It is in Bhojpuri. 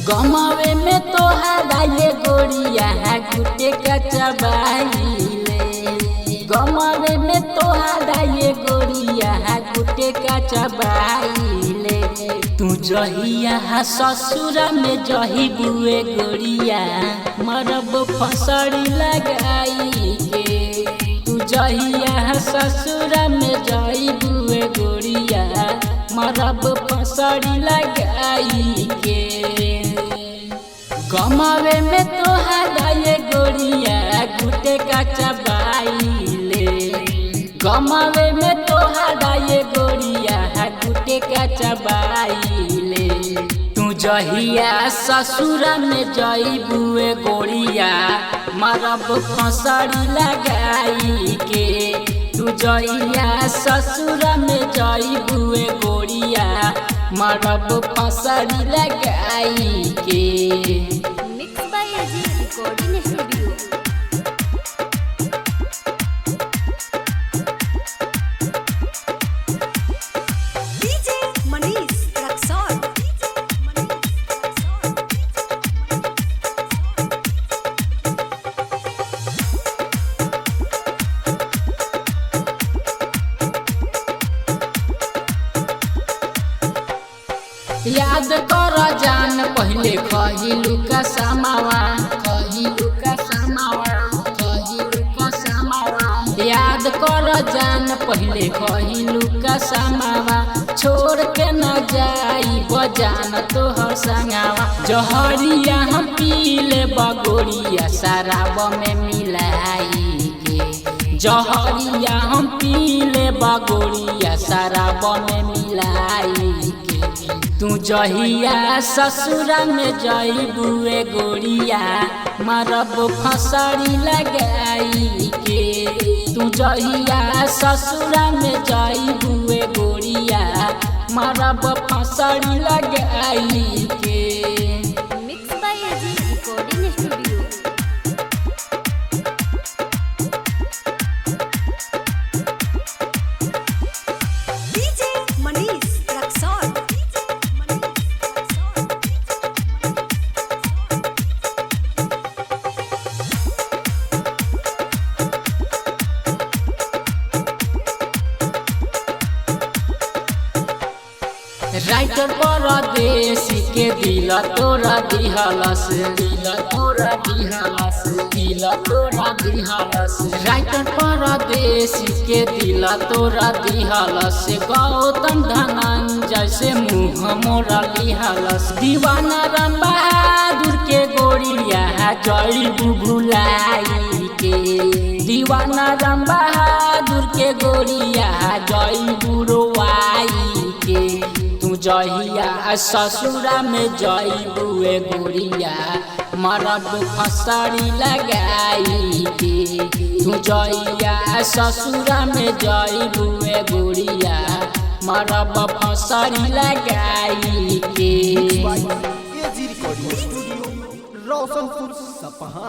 गमावे में तोहरा ये गोरिया गुटे का चबाइले। गमावे में तोहरा ये गोरिया गुटे का चबाइले। तू जहिया ससुरा में जही बुए गोरिया मरब फसड़ी लगाई के। तू जहिया ससुरा में जही बुए गोरिया मरब फसड़ी लगाई के। गमावे में तोहरा ये गोरिया गुटे का चबाइले। गमावे में तोहरा ये गोरिया गुटे का चबाइले। तू जहिया ससुरा में जइबुए गोरिया मरब फसड़ी लगाई के। तू जहिया ससुरा में जइबुए गोरिया मरब फसड़ी लगाई के। Mix by AG recording studio. DJ Manish Raxaul. याद कर जान पहले कहिलू का समावा। कहिलू का समावा। कहिलू का समावा। याद कर जान पहले कहिलू का समावा। छोड़ के न जाई बजान तोहर संगावा। जहरिया हम पीले बगोरिया शराब में मिलाई के। जहरिया हम पीले बगोरिया शराब में मिलाई के। तू जहिया ससुरा में जइबुए गोरिया मरब फसड़ी लगाई के। तू जहिया ससुरा में जइबुए गोरिया मरब फसड़ी लगाई के। Mix by AG recording studio. DJ Manish Raxaul. Writer Pardesi के दिल तोरा दिहलस। दिल तोरा दिहलस। दिल तोरा दिहलस। राइटर परदेसी के दिल तोरा दिहलस। गौतम धनंजय से मुँह मोरा लिहलस। दीवाना राम बहादुर के गोरिया जइबू भुलाई के। दीवाना राम बहादुर के गोरिया जइबू रोवाई के। तू जहिया ससुरा में जइबुए गोरिया मरब फसड़ी लगाई के। तू जहिया ससुरा में जइबुए गोरिया मरब फसड़ी लगाई के। एजी रिकॉर्डिंग स्टूडियो रोशनपुर सपहा।